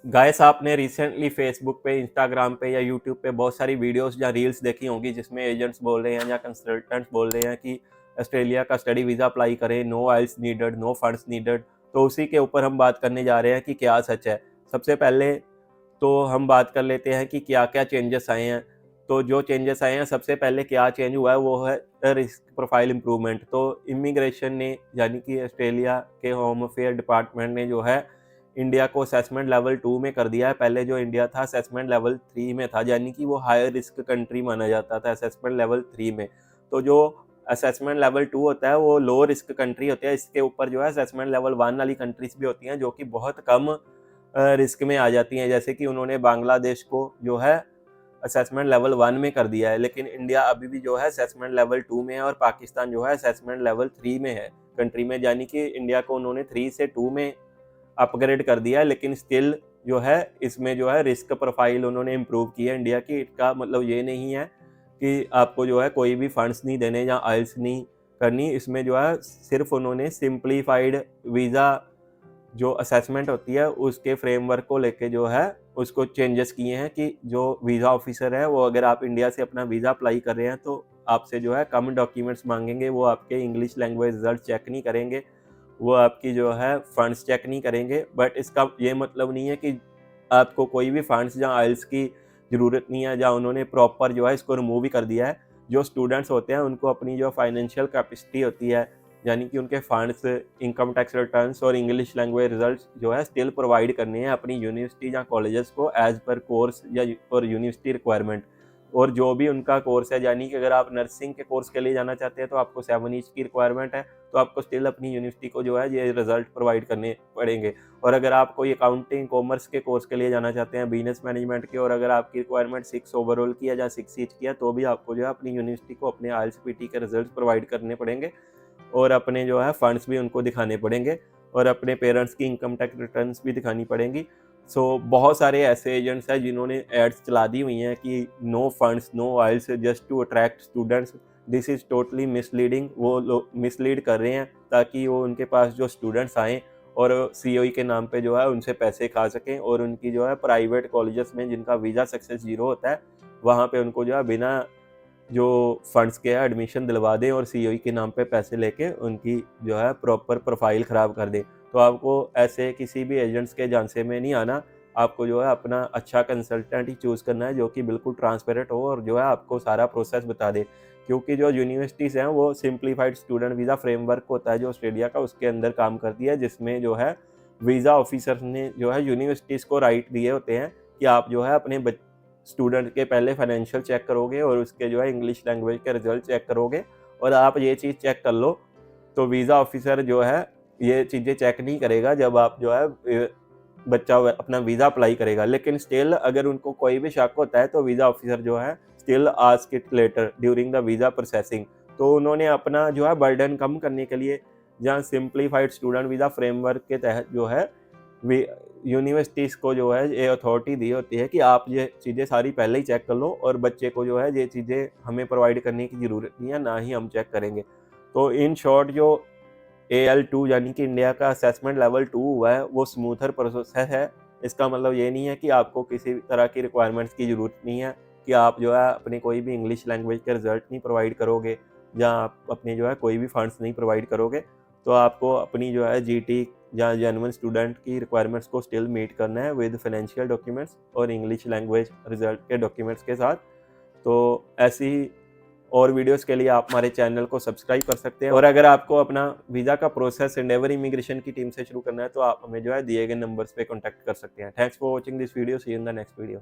Guys आपने recently Facebook पे, Instagram पे या यूट्यूब पे बहुत सारी वीडियोस या रील्स देखी होंगी जिसमें एजेंट्स बोल रहे हैं या कंसल्टेंट्स बोल रहे हैं कि ऑस्ट्रेलिया का स्टडी वीज़ा अप्लाई करें, नो आइल्स नीडेड, नो फंड्स नीडेड। तो उसी के ऊपर हम बात करने जा रहे हैं कि क्या सच है। सबसे पहले तो हम बात कर लेते हैं कि क्या-क्या चेंजेस आए हैं। तो जो चेंजेस आए हैं, सबसे पहले क्या चेंज हुआ है वो है रिस्क प्रोफाइल इम्प्रूवमेंट। तो इमिग्रेशन ने, यानी कि ऑस्ट्रेलिया के होम अफेयर डिपार्टमेंट ने जो है इंडिया को असेसमेंट लेवल 2 में कर दिया है। पहले जो इंडिया था असेसमेंट लेवल 3 में था, यानी कि वो हाई रिस्क कंट्री माना जाता था असेसमेंट लेवल 3 में। तो जो असेसमेंट लेवल 2 होता है वो लो रिस्क कंट्री होती है। इसके ऊपर जो है असेसमेंट लेवल 1 वाली कंट्रीज भी होती हैं जो कि बहुत कम रिस्क में आ जाती हैं। जैसे कि उन्होंने बांग्लादेश को जो है असेसमेंट लेवल 1 में कर दिया है, लेकिन इंडिया अभी भी जो है असेसमेंट लेवल 2 में है और पाकिस्तान जो है असेसमेंट लेवल 3 में है कंट्री में, यानी कि इंडिया को उन्होंने 3 से 2 में अपग्रेड कर दिया है। लेकिन स्टिल जो है इसमें जो है रिस्क प्रोफाइल उन्होंने इम्प्रूव की है इंडिया की। इसका मतलब ये नहीं है कि आपको जो है कोई भी फंड्स नहीं देने या आइल्स नहीं करनी। इसमें जो है सिर्फ उन्होंने सिंप्लीफाइड वीज़ा जो असेसमेंट होती है उसके फ्रेमवर्क को लेके जो है उसको चेंजेस किए हैं कि जो वीज़ा ऑफिसर है वो, अगर आप इंडिया से अपना वीज़ा अप्लाई कर रहे हैं तो आपसे जो है कम डॉक्यूमेंट्स मांगेंगे। वो आपके इंग्लिश लैंग्वेज रिजल्ट चेक नहीं करेंगे, वो आपकी जो है फंड्स चेक नहीं करेंगे। बट इसका ये मतलब नहीं है कि आपको कोई भी फंड्स या आइल्स की ज़रूरत नहीं है, जहाँ उन्होंने प्रॉपर जो है इसको रिमूव ही कर दिया है। जो स्टूडेंट्स होते हैं उनको अपनी जो फाइनेंशियल कैपेसिटी होती है, यानी कि उनके फंड्स, इनकम टैक्स रिटर्न्स और इंग्लिश लैंग्वेज रिजल्ट्स जो है स्टिल प्रोवाइड करने हैं अपनी यूनिवर्सिटी या कॉलेजेस को एज़ पर कोर्स या और यूनिवर्सिटी रिक्वायरमेंट। और जो भी उनका कोर्स है, यानी कि अगर आप नर्सिंग के कोर्स के लिए जाना चाहते हैं तो आपको 7 ईच की रिक्वायरमेंट है, तो आपको स्टिल अपनी यूनिवर्सिटी को जो है ये रिजल्ट प्रोवाइड करने पड़ेंगे। और अगर आप कोई अकाउंटिंग कॉमर्स के कोर्स के लिए जाना चाहते हैं, बिजनेस मैनेजमेंट के, और अगर आपकी रिक्वायरमेंट 6 ओवरऑल की है या 6 ईच की है, तो भी आपको जो है अपनी यूनिवर्सिटी को अपने आइल्स पीटी के रिजल्ट प्रोवाइड करने पड़ेंगे और अपने जो है फंड्स भी उनको दिखाने पड़ेंगे और अपने पेरेंट्स की इनकम टैक्स रिटर्न्स भी दिखानी पड़ेंगी। बहुत सारे ऐसे एजेंट्स हैं जिन्होंने एड्स चला दी हुई हैं कि no funds, no isles, just to attract students. This is totally misleading. वो लोग मिसलीड कर रहे हैं ताकि वो उनके पास जो स्टूडेंट्स आएँ और सीओई के नाम पे जो है उनसे पैसे खा सकें और उनकी जो है प्राइवेट कॉलेजेस में जिनका वीज़ा सक्सेस ज़ीरो होता है, वहाँ पे उनको जो है बिना जो फंड्स के है एडमिशन दिलवा दें और सीओई के नाम पे पैसे लेके उनकी जो है प्रॉपर प्रोफाइल ख़राब कर दें। तो आपको ऐसे किसी भी एजेंट्स के झांसे में नहीं आना। आपको जो है अपना अच्छा कंसल्टेंट ही चूज़ करना है जो कि बिल्कुल ट्रांसपेरेंट हो और जो है आपको सारा प्रोसेस बता दे। क्योंकि जो यूनिवर्सिटीज़ हैं वो सिंप्लीफाइड स्टूडेंट वीज़ा फ्रेमवर्क होता है जो ऑस्ट्रेलिया का, उसके अंदर काम करती है, जिसमें जो है वीज़ा ऑफिसर ने जो है यूनिवर्सिटीज़ को राइट दिए होते हैं कि आप जो है अपने स्टूडेंट के पहले फाइनेंशियल चेक करोगे और उसके जो है इंग्लिश लैंग्वेज के रिजल्ट चेक करोगे और आप ये चीज़ चेक कर लो। तो वीज़ा ऑफिसर जो है ये चीज़ें चेक नहीं करेगा जब आप जो है बच्चा अपना वीज़ा अप्लाई करेगा। लेकिन स्टिल अगर उनको कोई भी शक होता है तो वीज़ा ऑफिसर जो है still ask it later during the visa processing. तो उन्होंने अपना जो है बर्डन कम करने के लिए, जहाँ सिंप्लीफाइड स्टूडेंट वीज़ा फ्रेमवर्क के तहत जो है यूनिवर्सिटीज़ को जो है ये अथॉरिटी दी होती है कि आप ये चीज़ें सारी पहले ही चेक कर लो और बच्चे को जो है ये चीज़ें हमें प्रोवाइड करने की ज़रूरत नहीं है, ना ही हम चेक करेंगे। तो इन शॉर्ट जो AL2 यानी कि इंडिया का असेसमेंट लेवल 2 हुआ है वो स्मूथर प्रोसेस है। इसका मतलब ये नहीं है कि आपको किसी भी तरह की रिक्वायरमेंट्स की ज़रूरत नहीं है कि आप जो है अपने कोई भी इंग्लिश लैंग्वेज के रिजल्ट नहीं प्रोवाइड करोगे या आप अपने जो है कोई भी फंड्स नहीं प्रोवाइड करोगे। तो आपको अपनी जो है जीटी या जेन्युइन स्टूडेंट की रिक्वायरमेंट्स को स्टिल मीट करना है विद फाइनेंशियल डॉक्यूमेंट्स और इंग्लिश लैंग्वेज रिजल्ट के डॉक्यूमेंट्स के साथ। तो ऐसी ही और वीडियोस के लिए आप हमारे चैनल को सब्सक्राइब कर सकते हैं। और अगर आपको अपना वीज़ा का प्रोसेस एंडेवर इमिग्रेशन की टीम से शुरू करना है तो आप हमें जो है दिए गए नंबर्स पे कॉन्टैक्ट कर सकते हैं। Thanks for watching this video, see you in the next video.